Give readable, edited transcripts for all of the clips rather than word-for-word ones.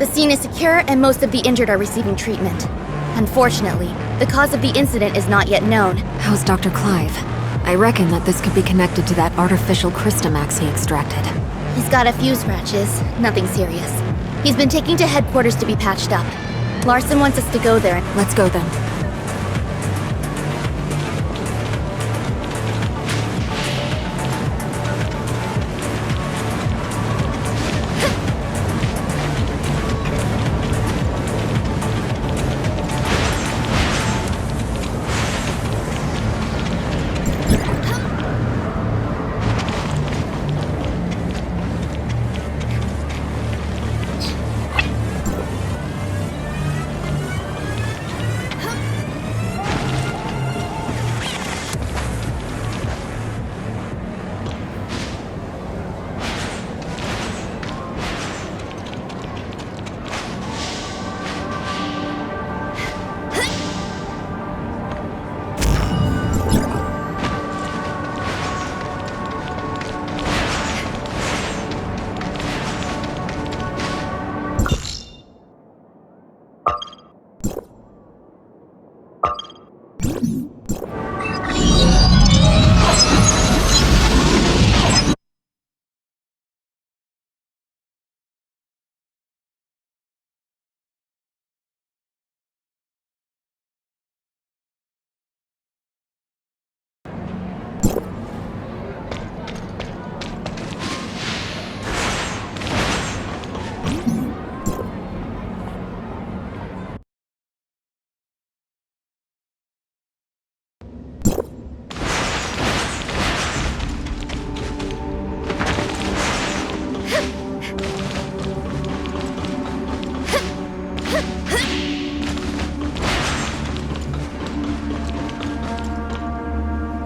The scene is secure and most of the injured are receiving treatment. Unfortunately, the cause of the incident is not yet known. How's Dr. Clive? I reckon that this could be connected to that artificial Crystamax he extracted. He's got a few scratches, nothing serious. He's been taken to headquarters to be patched up. Larson wants us to go there. Let's go then.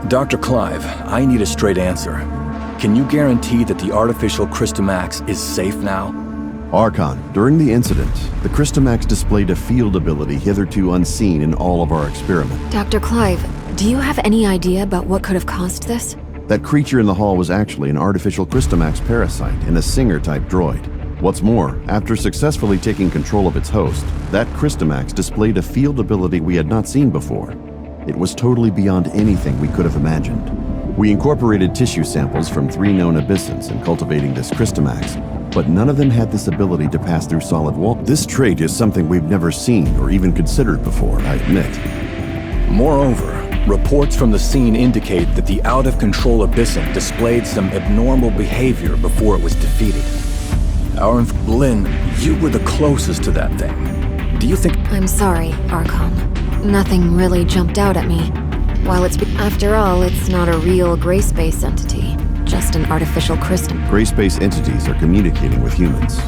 Dr. Clive, I need a straight answer. Can you guarantee that the artificial Crystamax is safe now? Archon, during the incident, the Crystamax displayed a field ability hitherto unseen in all of our experiments. Dr. Clive, do you have any idea about what could have caused this? That creature in the hall was actually an artificial Crystamax parasite in a Singer-type droid. What's more, after successfully taking control of its host, that Crystamax displayed a field ability we had not seen before. It was totally beyond anything we could have imagined. We incorporated tissue samples from 3 known abyssins in cultivating this Crystamax, but none of them had this ability to pass through solid wall. This trait is something we've never seen or even considered before, I admit. Moreover, reports from the scene indicate that the out-of-control abyssin displayed some abnormal behavior before it was defeated. Lynn, you were the closest to that thing. Do you think— I'm sorry, Archon. Nothing really jumped out at me. While after all, it's not a real gray space entity, just an artificial crystal. Gray space entities are communicating with humans.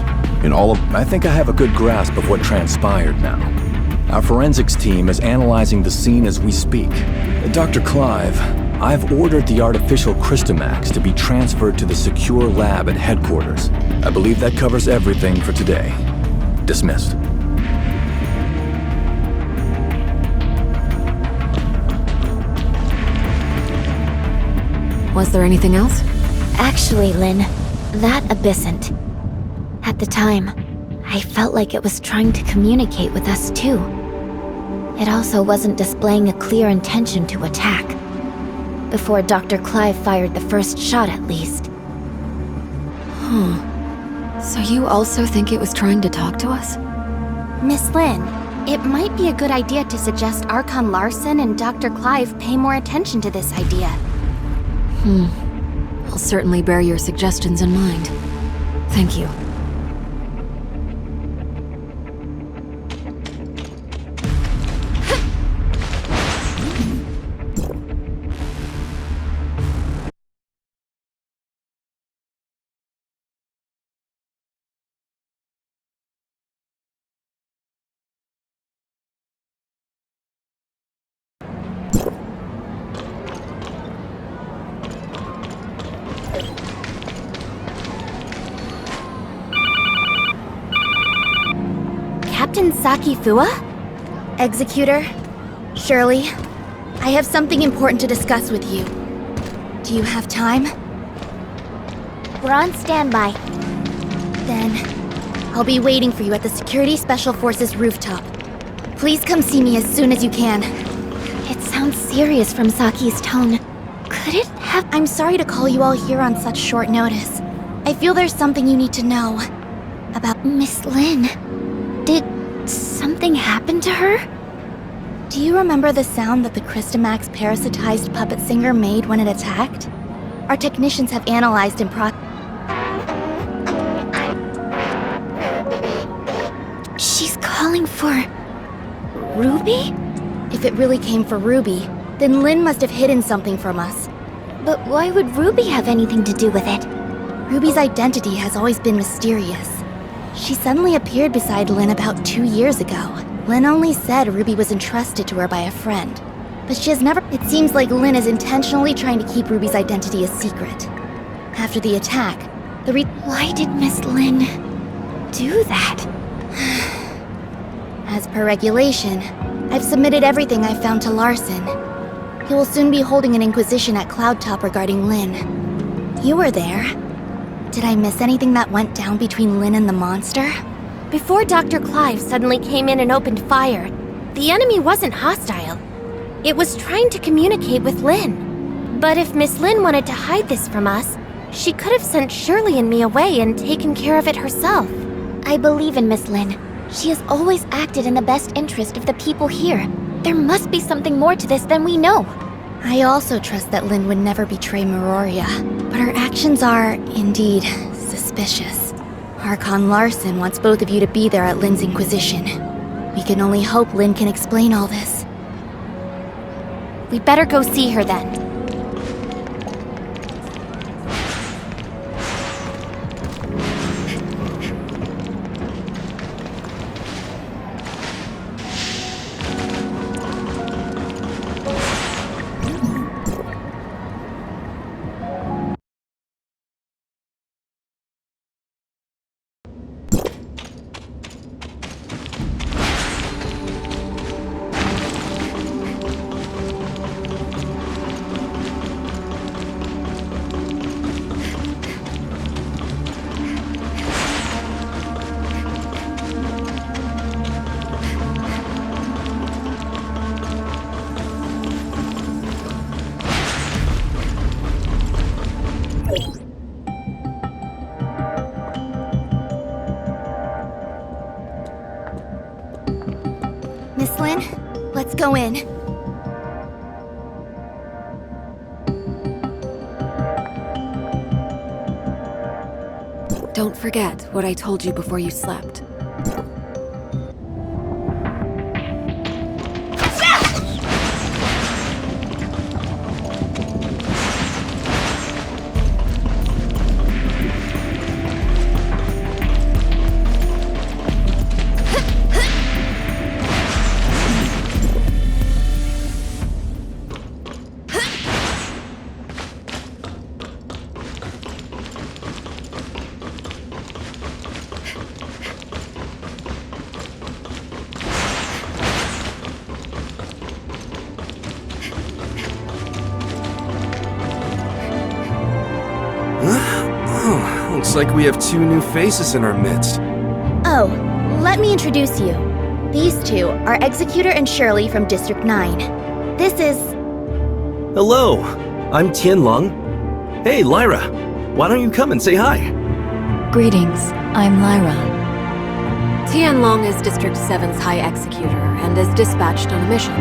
In all of— I think I have a good grasp of what transpired now. Our forensics team is analyzing the scene as we speak. Dr. Clive, I've ordered the artificial Crystamax to be transferred to the secure lab at headquarters. I believe that covers everything for today. Dismissed. Was there anything else? Actually, Lynn, that abyssint. At the time, I felt like it was trying to communicate with us too. It also wasn't displaying a clear intention to attack. Before Dr. Clive fired the first shot, at least. So you also think it was trying to talk to us? Miss Lynn, it might be a good idea to suggest Archon Larson and Dr. Clive pay more attention to this idea. I'll certainly bear your suggestions in mind. Thank you. Captain Saki Fua? Executor? Shirley? I have something important to discuss with you. Do you have time? We're on standby. Then, I'll be waiting for you at the Security Special Forces rooftop. Please come see me as soon as you can. It sounds serious from Saki's tone. Could it have... I'm sorry to call you all here on such short notice. I feel there's something you need to know about Miss Lin? Did something happen to her? Do you remember the sound that the Christamax parasitized puppet singer made when it attacked? Our technicians have analyzed and She's calling for... Ruby? If it really came for Ruby, then Lin must have hidden something from us. But why would Ruby have anything to do with it? Ruby's identity has always been mysterious. She suddenly appeared beside Lin about 2 years ago. Lin only said Ruby was entrusted to her by a friend. But she has never... It seems like Lin is intentionally trying to keep Ruby's identity a secret. After the attack, Why did Miss Lin do that? As per regulation, I've submitted everything I've found to Larson. He will soon be holding an inquisition at Cloudtop regarding Lin. You were there. Did I miss anything that went down between Lin and the monster? Before Dr. Clive suddenly came in and opened fire, the enemy wasn't hostile. It was trying to communicate with Lin. But if Miss Lin wanted to hide this from us, she could have sent Shirley and me away and taken care of it herself. I believe in Miss Lin. She has always acted in the best interest of the people here. There must be something more to this than we know. I also trust that Lin would never betray Meroria, but her actions are, indeed, suspicious. Archon Larson wants both of you to be there at Lin's inquisition. We can only hope Lin can explain all this. We'd better go see her then. Miss Lin, let's go in. Don't forget what I told you before you slept. Looks like we have 2 new faces in our midst. Oh, let me introduce you. These two are Executor and Shirley from District 9. This is... Hello, I'm Tianlong. Hey, Lyra, why don't you come and say hi? Greetings, I'm Lyra. Tianlong is District 7's High Executor and is dispatched on a mission.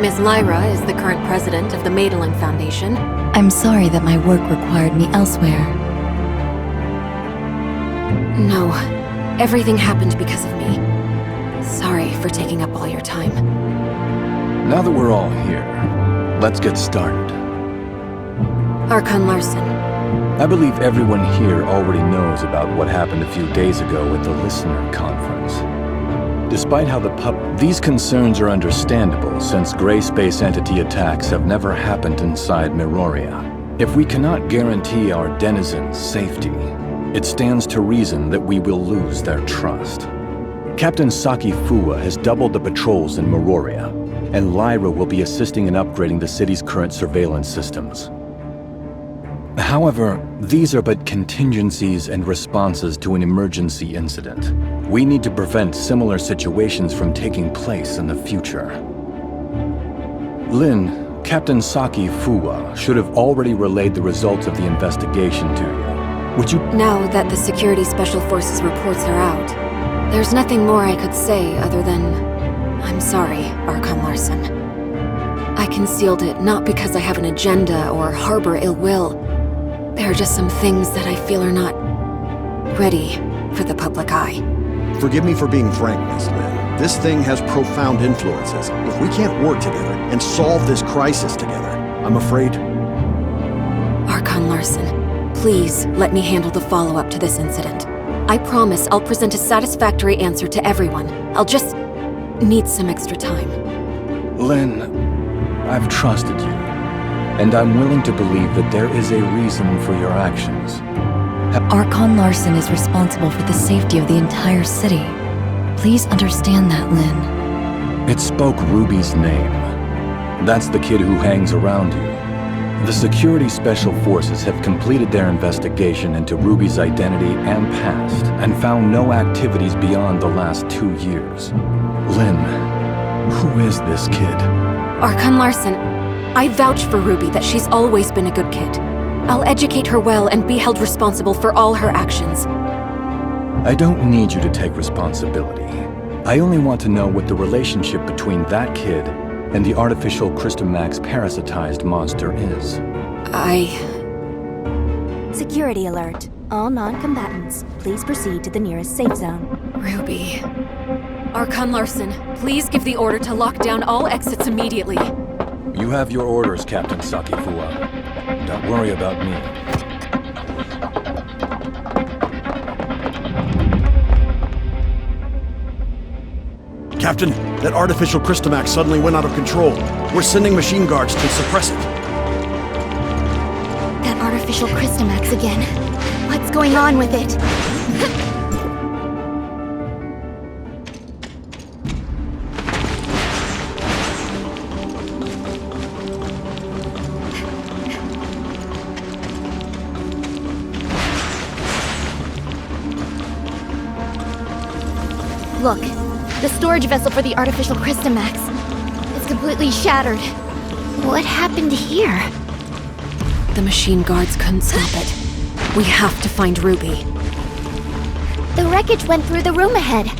Miss Lyra is the current president of the Madeline Foundation. I'm sorry that my work required me elsewhere. No, everything happened because of me. Sorry for taking up all your time. Now that we're all here, let's get started. Archon Larson. I believe everyone here already knows about what happened a few days ago at the Listener Conference. Despite how these concerns are understandable since gray space entity attacks have never happened inside Meroria. If we cannot guarantee our denizens' safety, it stands to reason that we will lose their trust. Captain Saki Fuwa has doubled the patrols in Meroria, and Lyra will be assisting in upgrading the city's current surveillance systems. However, these are but contingencies and responses to an emergency incident. We need to prevent similar situations from taking place in the future. Lin, Captain Saki Fuwa should have already relayed the results of the investigation to you. Would you— Now that the Security Special Forces reports are out, there's nothing more I could say other than, I'm sorry, Archon Larson. I concealed it not because I have an agenda or harbor ill will. There are just some things that I feel are not ready for the public eye. Forgive me for being frank, Miss Lin. This thing has profound influences. If we can't work together and solve this crisis together, I'm afraid... Archon Larson, please let me handle the follow-up to this incident. I promise I'll present a satisfactory answer to everyone. I'll just need some extra time. Lin, I've trusted you, and I'm willing to believe that there is a reason for your actions. Archon Larson is responsible for the safety of the entire city. Please understand that, Lin. It spoke Ruby's name. That's the kid who hangs around you. The Security Special Forces have completed their investigation into Ruby's identity and past, and found no activities beyond the last 2 years. Lin, who is this kid? Archon Larson, I vouch for Ruby that she's always been a good kid. I'll educate her well and be held responsible for all her actions. I don't need you to take responsibility. I only want to know what the relationship between that kid and the artificial Crystamax parasitized monster is. Security alert. All non-combatants, please proceed to the nearest safe zone. Ruby. Archon Larson, please give the order to lock down all exits immediately. You have your orders, Captain Saki Fuwa. Don't worry about me. Captain, that artificial Crystamax suddenly went out of control. We're sending machine guards to suppress it. That artificial Crystamax again. What's going on with it? Look, the storage vessel for the artificial Crystamax is completely shattered. What happened here? The machine guards couldn't stop it. We have to find Ruby. The wreckage went through the room ahead.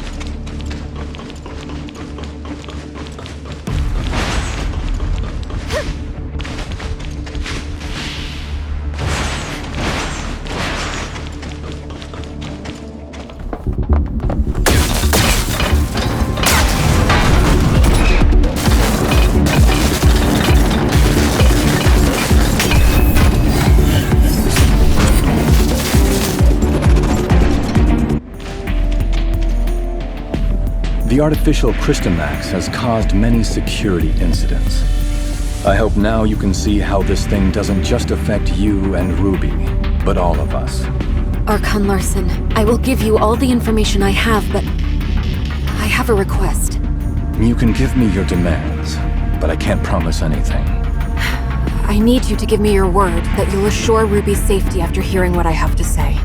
The artificial Crystamax has caused many security incidents. I hope now you can see how this thing doesn't just affect you and Ruby, but all of us. Archon Larson, I will give you all the information I have, but I have a request. You can give me your demands, but I can't promise anything. I need you to give me your word that you'll assure Ruby's safety after hearing what I have to say.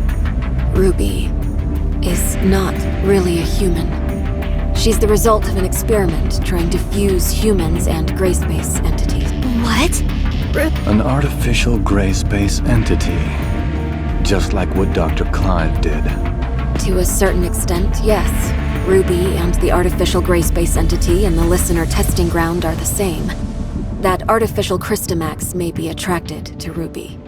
Ruby is not really a human. She's the result of an experiment trying to fuse humans and gray space entities. What? An artificial gray space entity. Just like what Dr. Clive did. To a certain extent, yes. Ruby and the artificial gray space entity in the Listener testing ground are the same. That artificial Crystamax may be attracted to Ruby.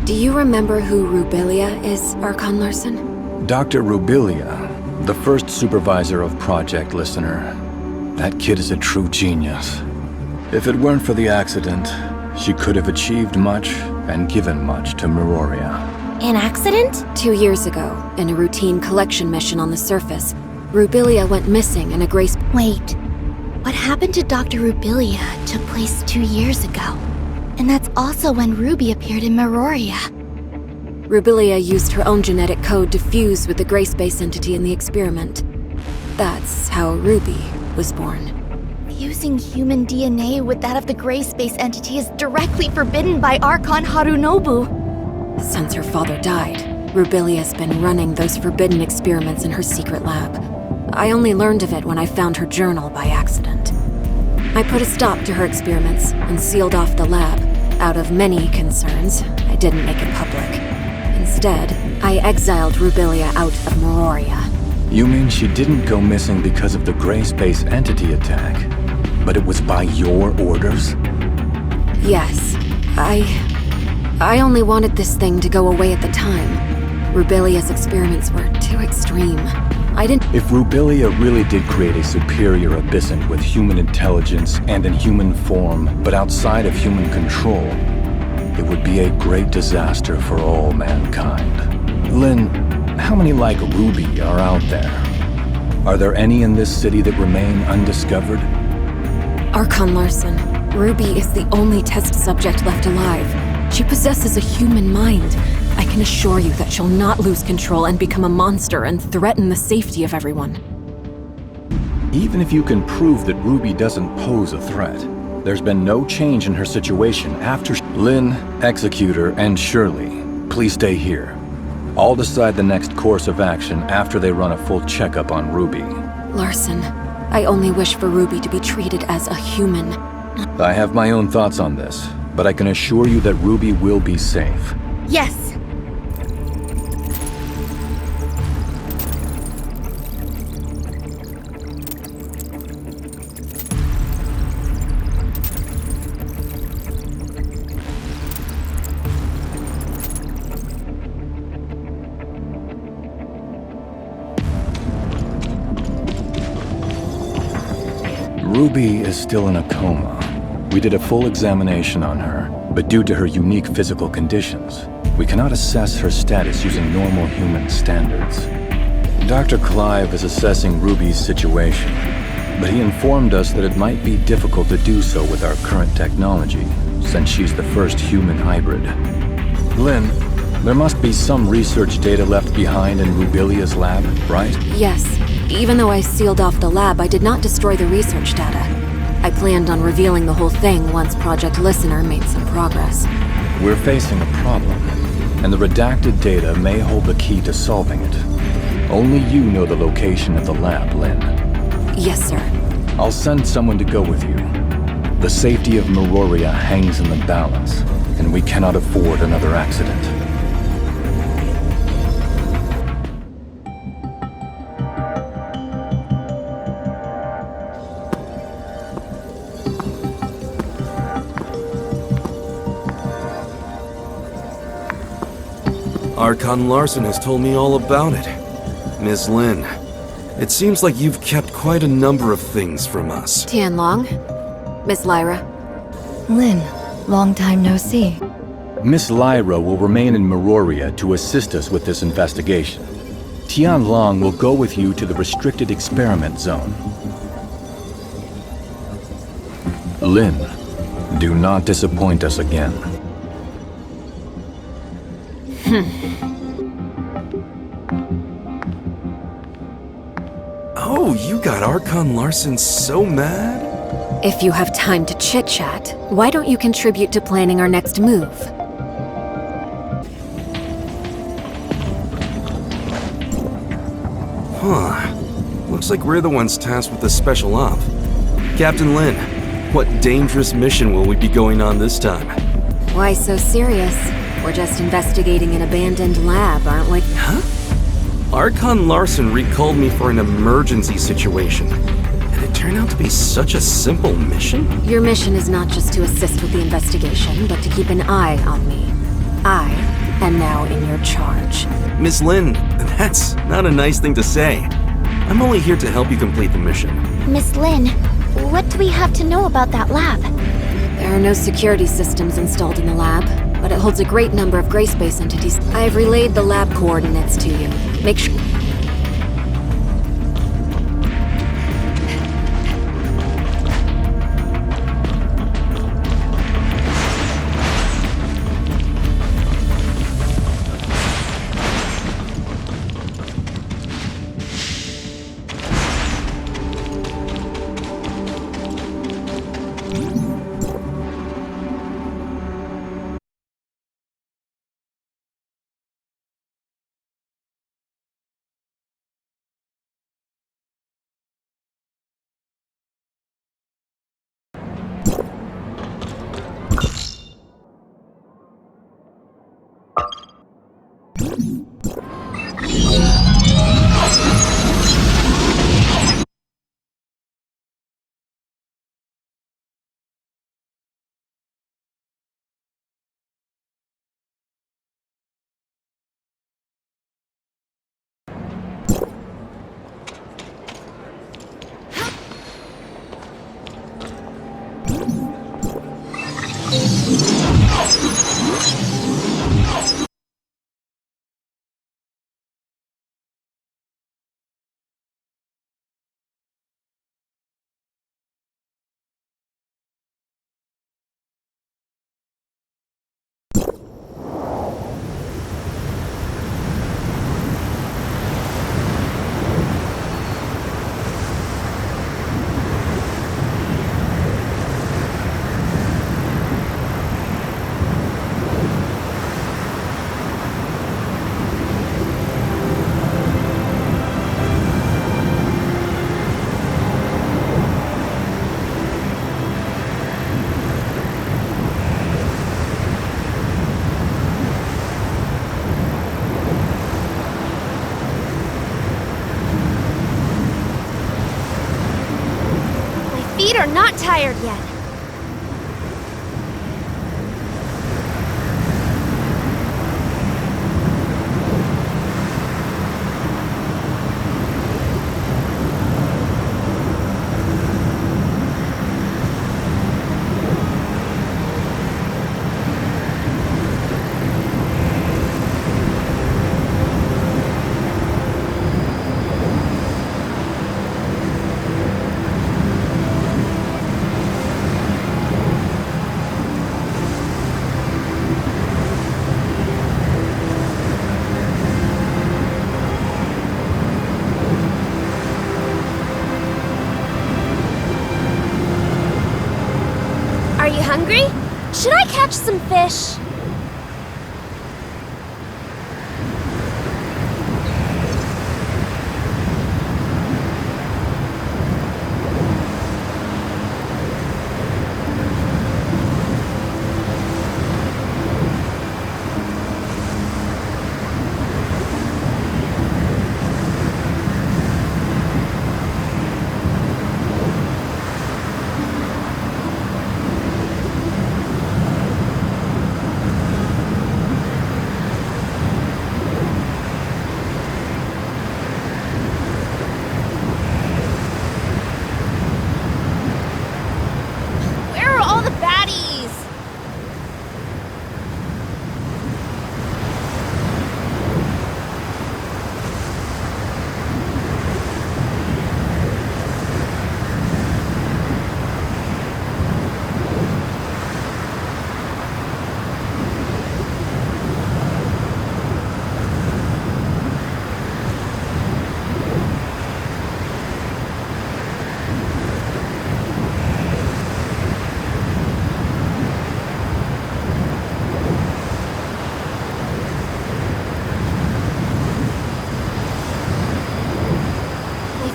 Do you remember who Rubilia is, Archon Larson? Dr. Rubilia, the first supervisor of Project Listener. That kid is a true genius. If it weren't for the accident, she could have achieved much and given much to Meroria. An accident? 2 years ago, in a routine collection mission on the surface, Rubilia went missing in a gray space. Wait, what happened to Dr. Rubilia took place 2 years ago. And that's also when Ruby appeared in Meroria. Rubilia used her own genetic code to fuse with the gray space entity in the experiment. That's how Ruby was born. Fusing human DNA with that of the gray space entity is directly forbidden by Archon Harunobu. Since her father died, Rubilia's been running those forbidden experiments in her secret lab. I only learned of it when I found her journal by accident. I put a stop to her experiments and sealed off the lab. Out of many concerns, I didn't make it public. Instead, I exiled Rubilia out of Meroria. You mean she didn't go missing because of the Gray Space entity attack? But it was by your orders? Yes. I only wanted this thing to go away at the time. Rubilia's experiments were too extreme. I didn't— If Rubilia really did create a superior abyssant with human intelligence and in human form, but outside of human control, it would be a great disaster for all mankind. Lynn, how many like Ruby are out there? Are there any in this city that remain undiscovered? Archon Larson, Ruby is the only test subject left alive. She possesses a human mind. I can assure you that she'll not lose control and become a monster and threaten the safety of everyone. Even if you can prove that Ruby doesn't pose a threat, there's been no change in her situation after— Lynn, Executor, and Shirley, please stay here. I'll decide the next course of action after they run a full checkup on Ruby. Larson, I only wish for Ruby to be treated as a human. I have my own thoughts on this, but I can assure you that Ruby will be safe. Yes. Ruby is still in a coma. We did a full examination on her, but due to her unique physical conditions, we cannot assess her status using normal human standards. Dr. Clive is assessing Ruby's situation, but he informed us that it might be difficult to do so with our current technology, since she's the first human hybrid. Lynn, there must be some research data left behind in Rubilia's lab, right? Yes. Even though I sealed off the lab, I did not destroy the research data. I planned on revealing the whole thing once Project Listener made some progress. We're facing a problem, and the redacted data may hold the key to solving it. Only you know the location of the lab, Lynn. Yes, sir. I'll send someone to go with you. The safety of Meroria hangs in the balance, and we cannot afford another accident. Archon Larson has told me all about it. Ms. Lin, it seems like you've kept quite a number of things from us. Tianlong? Miss Lyra? Lynn, long time no see. Miss Lyra will remain in Meroria to assist us with this investigation. Tianlong will go with you to the restricted experiment zone. Lynn, do not disappoint us again. Oh, you got Archon Larson so mad? If you have time to chit-chat, why don't you contribute to planning our next move? Huh. Looks like we're the ones tasked with the special op. Captain Lin, what dangerous mission will we be going on this time? Why so serious? We're just investigating an abandoned lab, aren't we? Huh? Archon Larson recalled me for an emergency situation. And it turned out to be such a simple mission? Your mission is not just to assist with the investigation, but to keep an eye on me. I am now in your charge. Miss Lin, that's not a nice thing to say. I'm only here to help you complete the mission. Miss Lin, what do we have to know about that lab? There are no security systems installed in the lab, but it holds a great number of Grayspace entities. I have relayed the lab coordinates to you. Make sure— Feet are not tired yet. Are you hungry? Should I catch some fish? Where are all the baddies?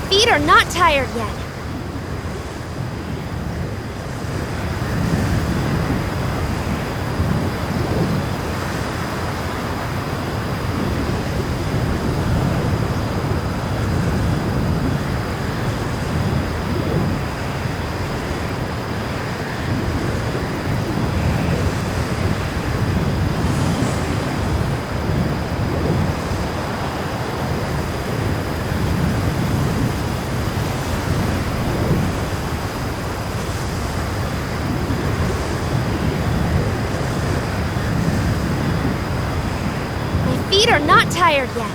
Feet are not tired yet. Feet are not tired yet.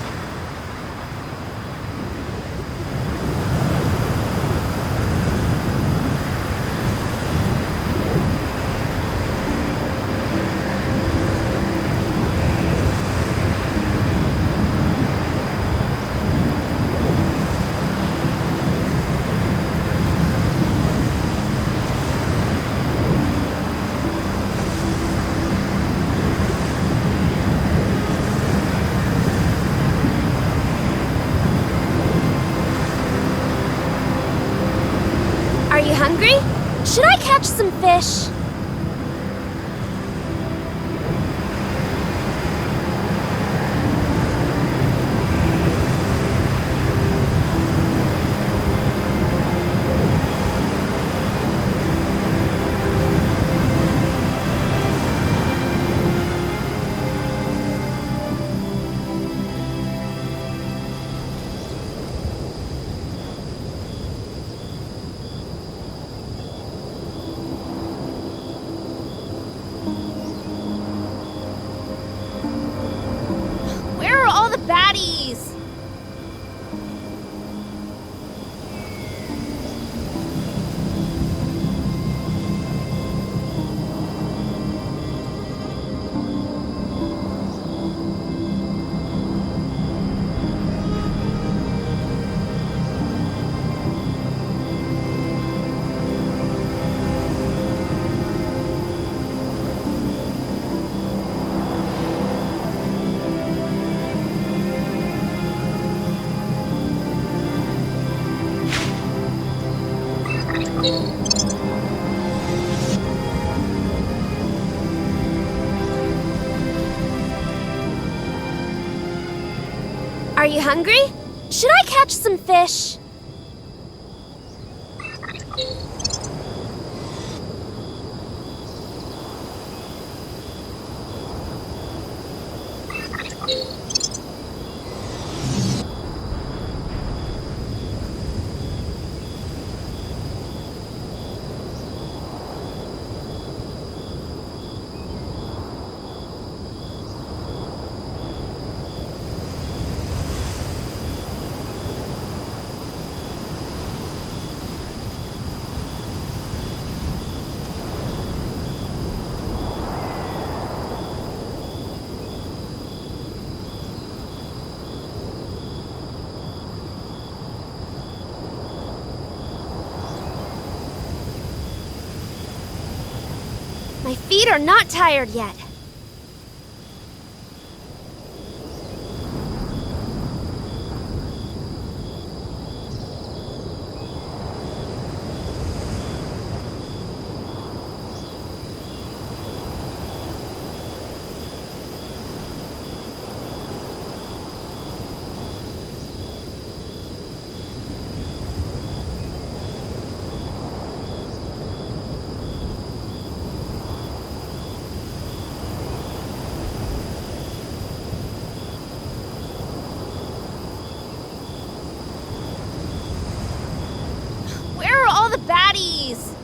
Are you hungry? Should I catch some fish? Are you hungry? Should I catch some fish? My feet are not tired yet. Where are all the baddies?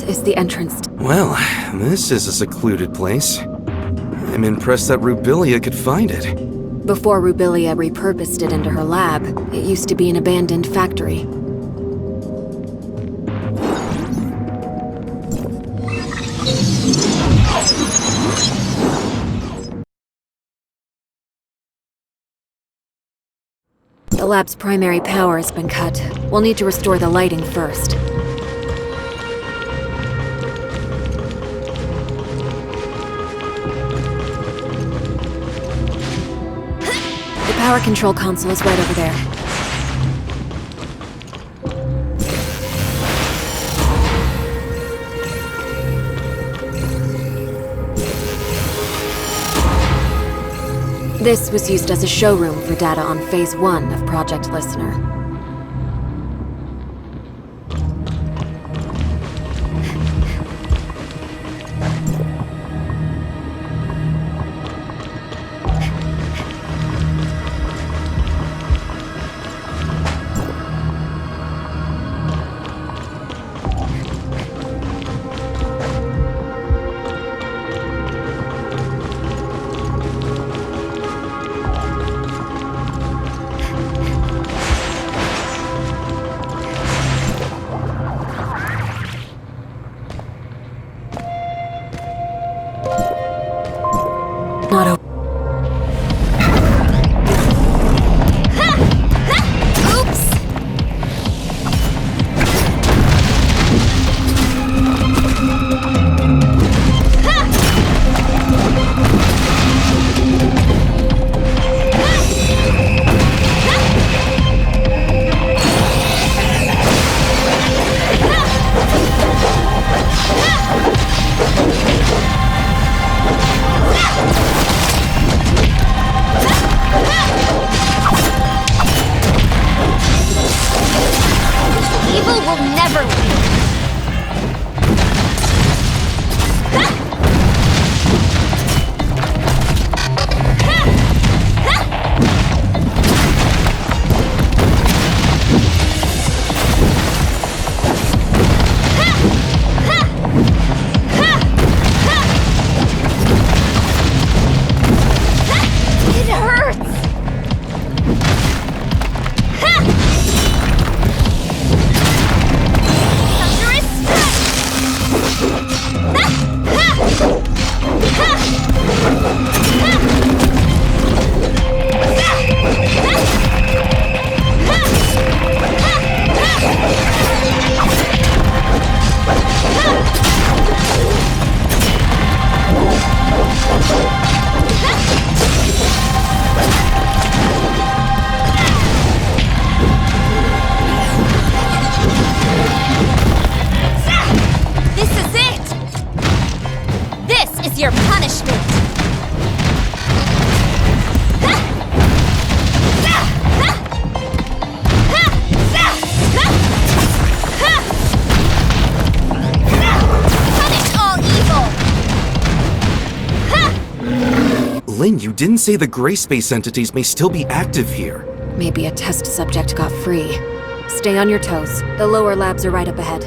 is the entrance. Well, this is a secluded place. I'm impressed that Rubilia could find it. Before Rubilia repurposed it into her lab, it used to be an abandoned factory. The lab's primary power has been cut. We'll need to restore the lighting first. The power control console is right over there. This was used as a showroom for data on Phase 1 of Project Listener. Not open. Evil will never win. It hurts. This is it! This is your punishment! Punish all evil! Lynn, you didn't say the gray space entities may still be active here. Maybe a test subject got free. Stay on your toes. The lower labs are right up ahead.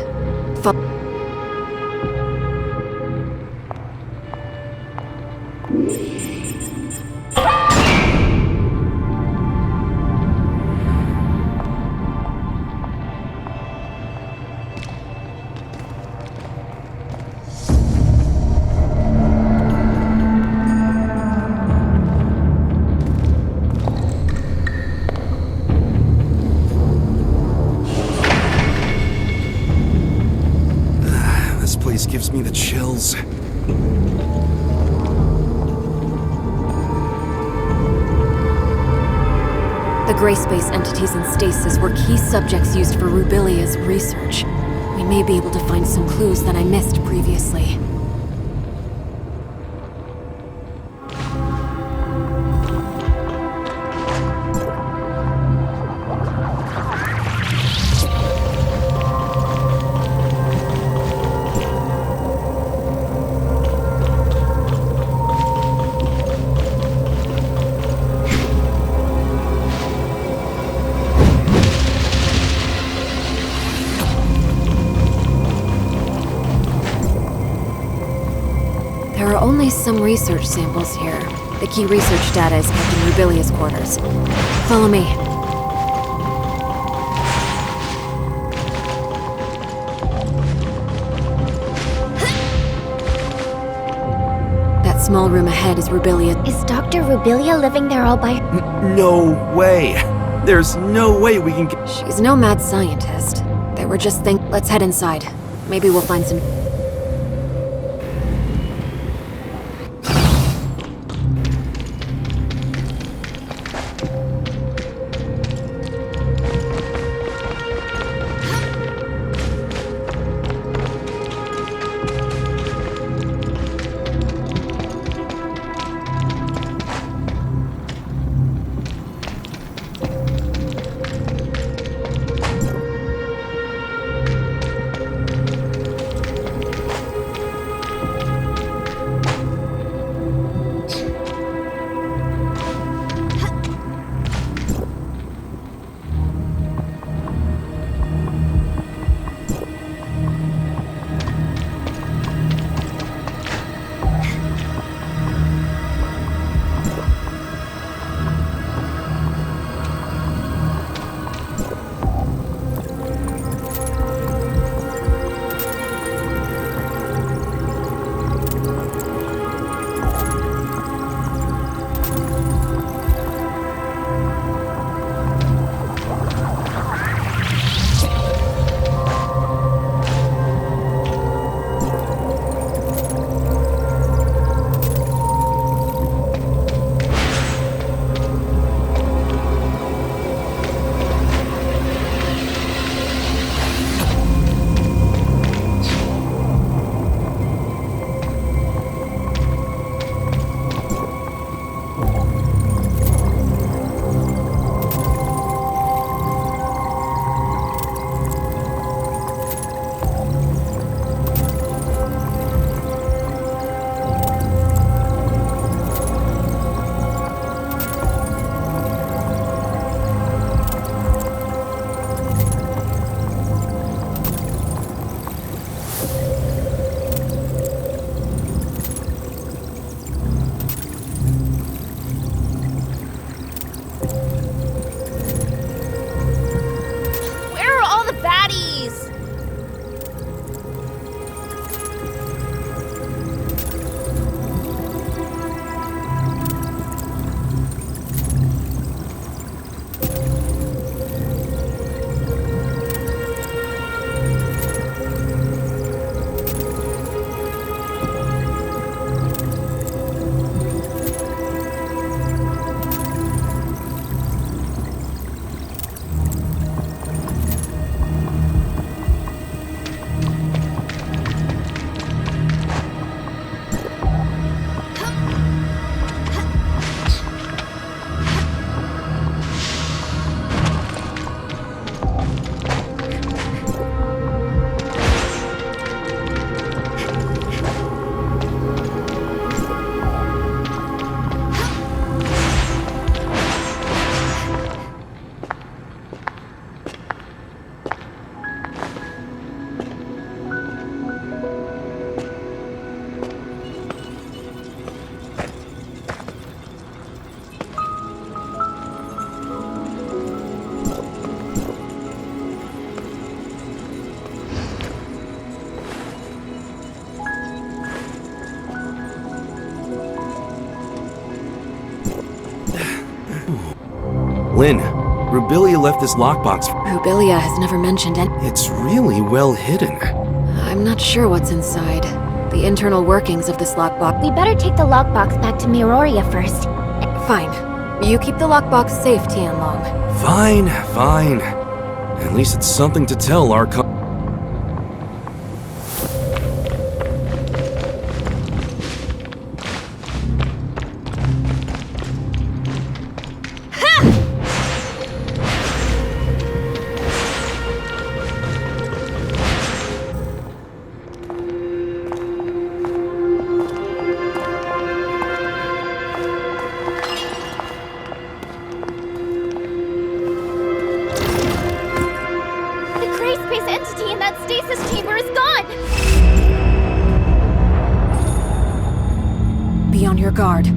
This place gives me the chills. The gray space entities in stasis were key subjects used for Rubilia's research. We may be able to find some clues that I missed previously. There are only some research samples here. The key research data is kept in Rubilia's quarters. Follow me. That small room ahead is Rubilia. Is Dr. Rubilia living there all by... No way! There's no way we can get... She's no mad scientist. They were just Let's head inside. Maybe we'll find some... Lynn, Rubilia left this lockbox. Rubilia has never mentioned it. It's really well hidden. I'm not sure what's inside. The internal workings of this lockbox. We better take the lockbox back to Miroria first. Fine. You keep the lockbox safe, Tianlong. Fine, fine. At least it's something to tell our The Gray Space Be on your guard.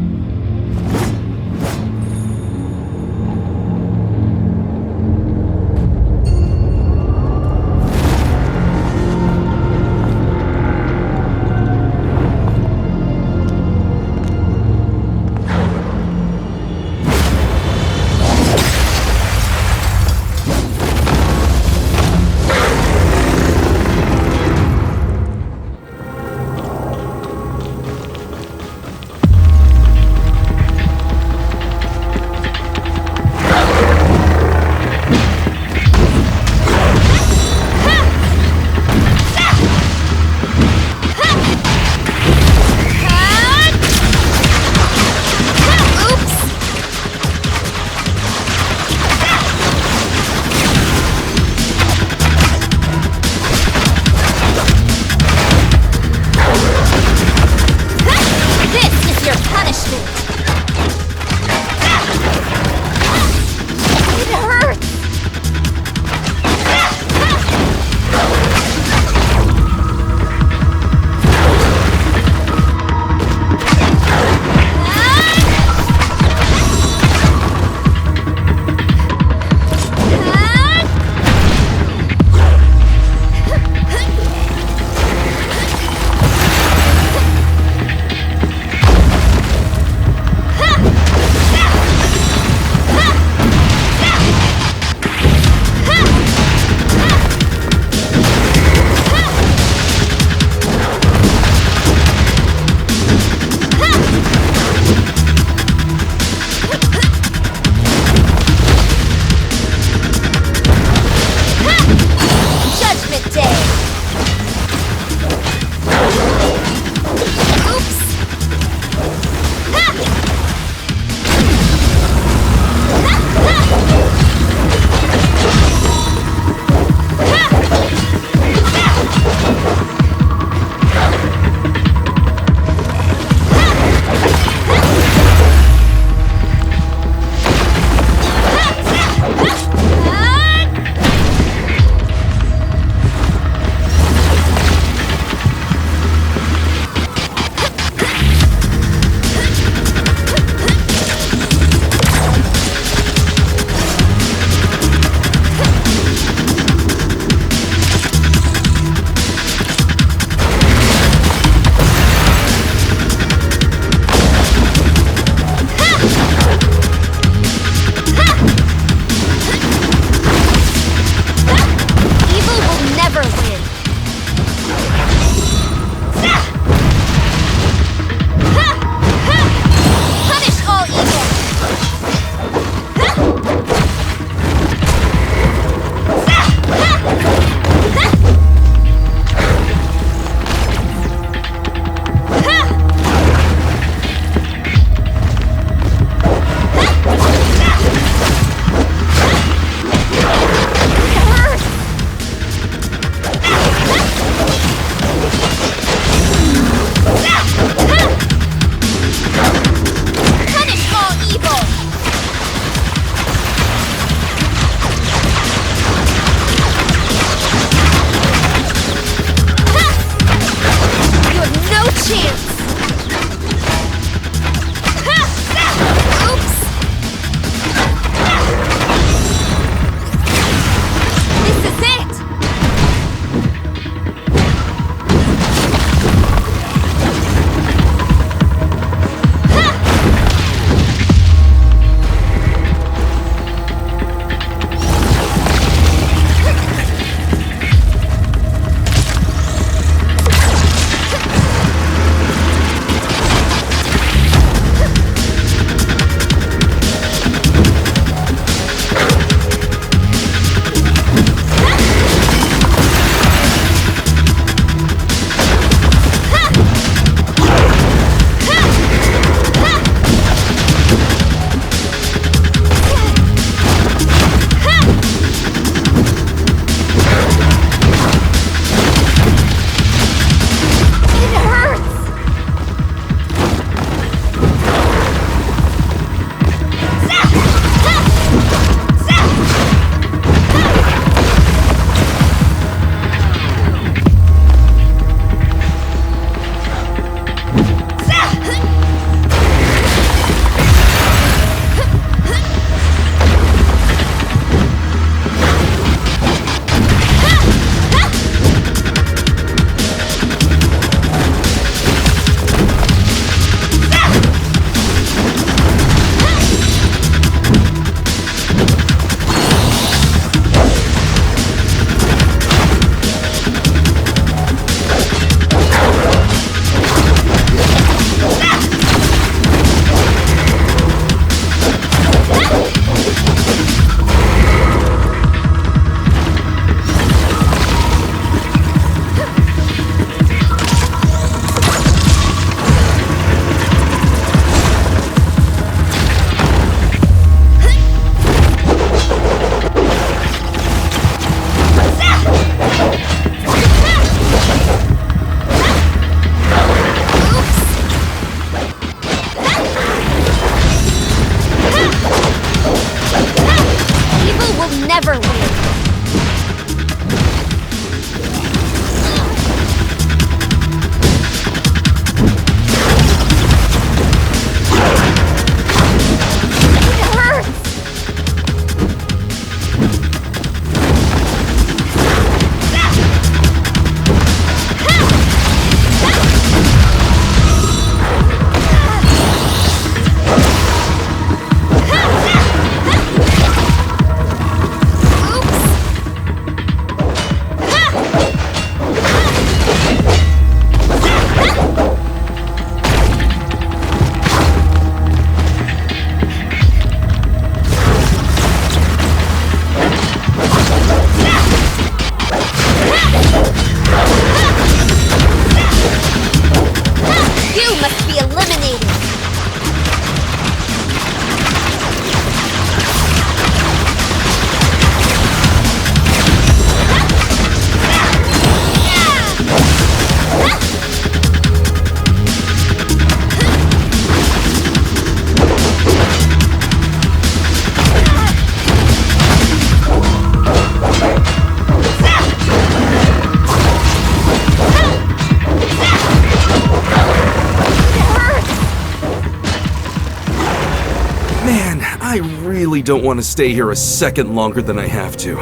I really don't want to stay here a second longer than I have to.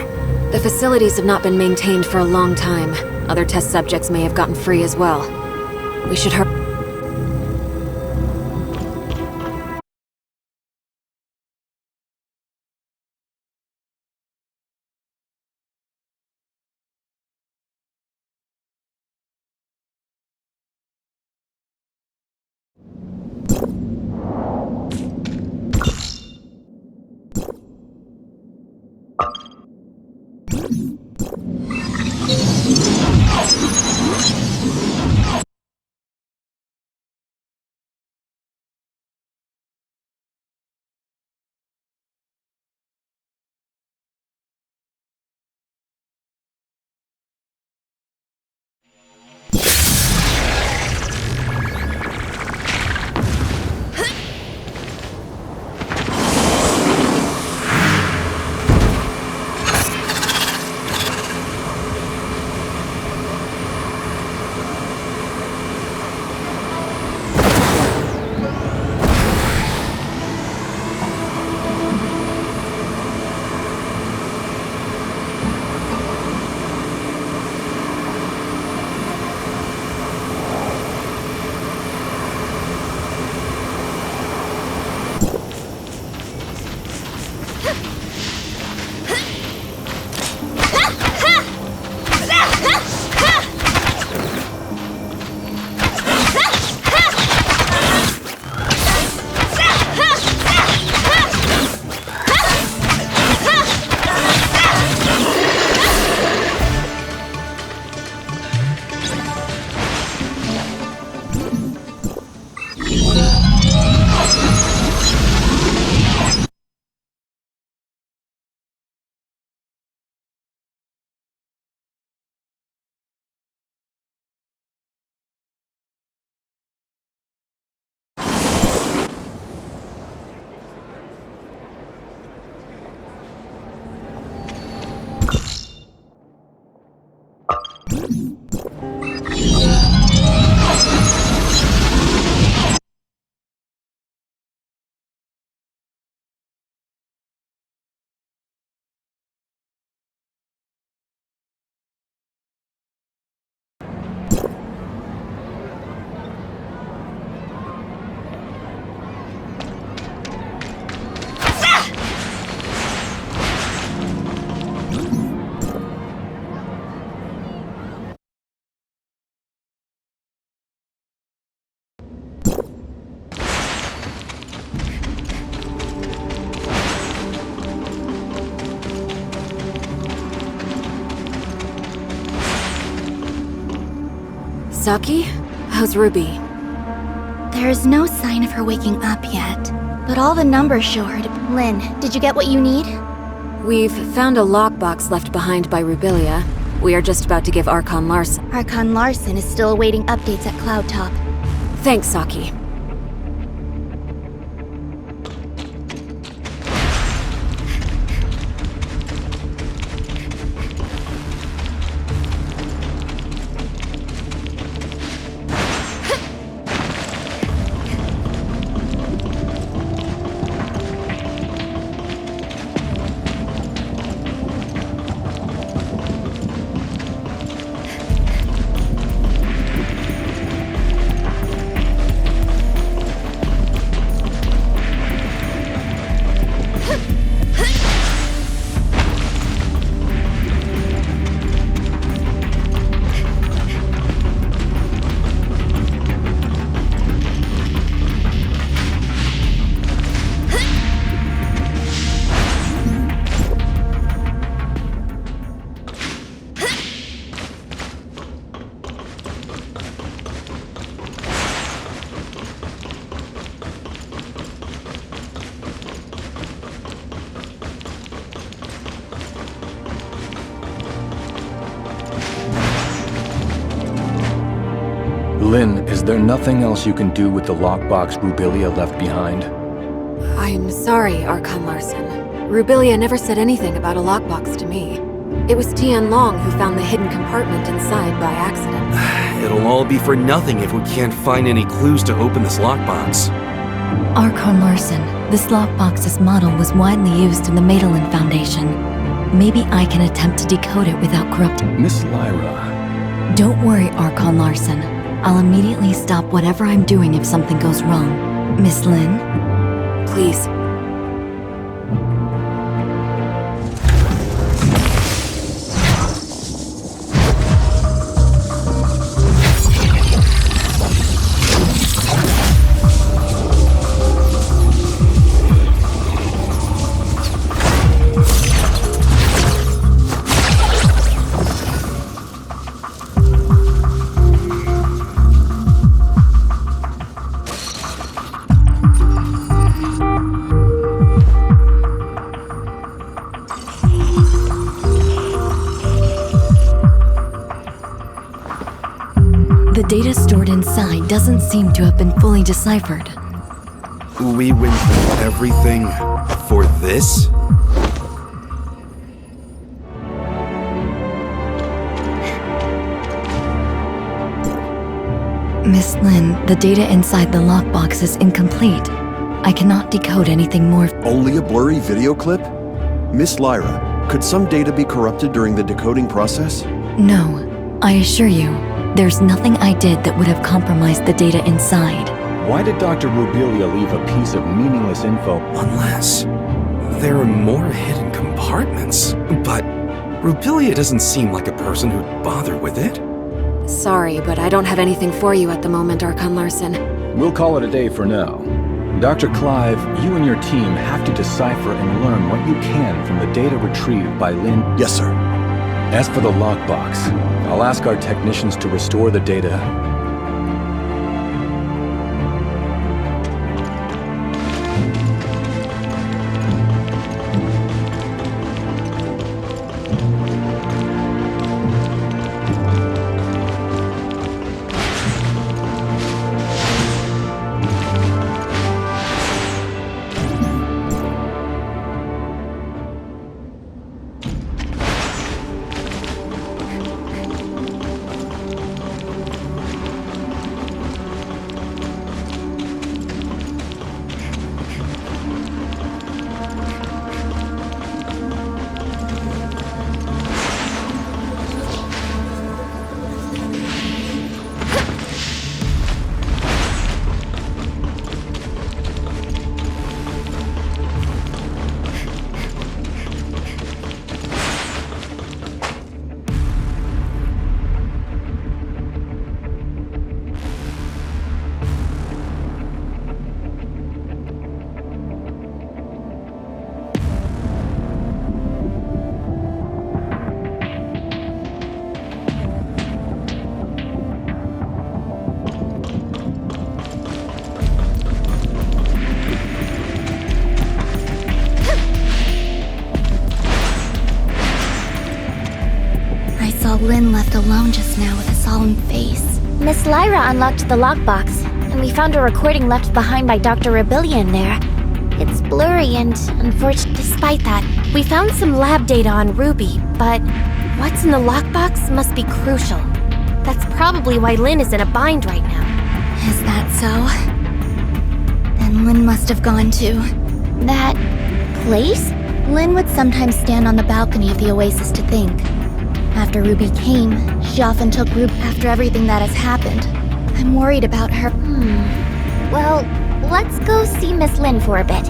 The facilities have not been maintained for a long time. Other test subjects may have gotten free as well. We should hurry. Saki? How's Ruby? There's no sign of her waking up yet, but all the numbers show her to... Lynn, did you get what you need? We've found a lockbox left behind by Rubilia. We are just about to give Archon Larson. Archon Larson is still awaiting updates at Cloud Top. Thanks, Saki. Lynn, is there nothing else you can do with the lockbox Rubilia left behind? I'm sorry, Archon Larson. Rubilia never said anything about a lockbox to me. It was Tian Long who found the hidden compartment inside by accident. It'll all be for nothing if we can't find any clues to open this lockbox. Archon Larson, this lockbox's model was widely used in the Madelin Foundation. Maybe I can attempt to decode it without corrupting. Miss Lyra. Don't worry, Archon Larson. I'll immediately stop whatever I'm doing if something goes wrong. Miss Lin? Please. The data stored inside doesn't seem to have been fully deciphered. We went through everything for this? Miss Lin, the data inside the lockbox is incomplete. I cannot decode anything more. Only a blurry video clip? Miss Lyra, could some data be corrupted during the decoding process? No, I assure you, there's nothing I did that would have compromised the data inside. Why did Dr. Rubilia leave a piece of meaningless info? Unless there are more hidden compartments. But Rubilia doesn't seem like a person who'd bother with it. Sorry, but I don't have anything for you at the moment, Archon Larson. We'll call it a day for now. Dr. Clive, you and your team have to decipher and learn what you can from the data retrieved by Lin. Yes, sir. As for the lockbox, I'll ask our technicians to restore the data. Lin left alone just now with a solemn face. Miss Lyra unlocked the lockbox, and we found a recording left behind by Dr. Rubilia in there. It's blurry and unfortunate. Despite that, we found some lab data on Ruby, but what's in the lockbox must be crucial. That's probably why Lin is in a bind right now. Is that so? Then Lin must have gone to that place? Lin would sometimes stand on the balcony of the Oasis to think. After Ruby came, she often took Ruby after everything that has happened. I'm worried about her. Well, let's go see Miss Lin for a bit.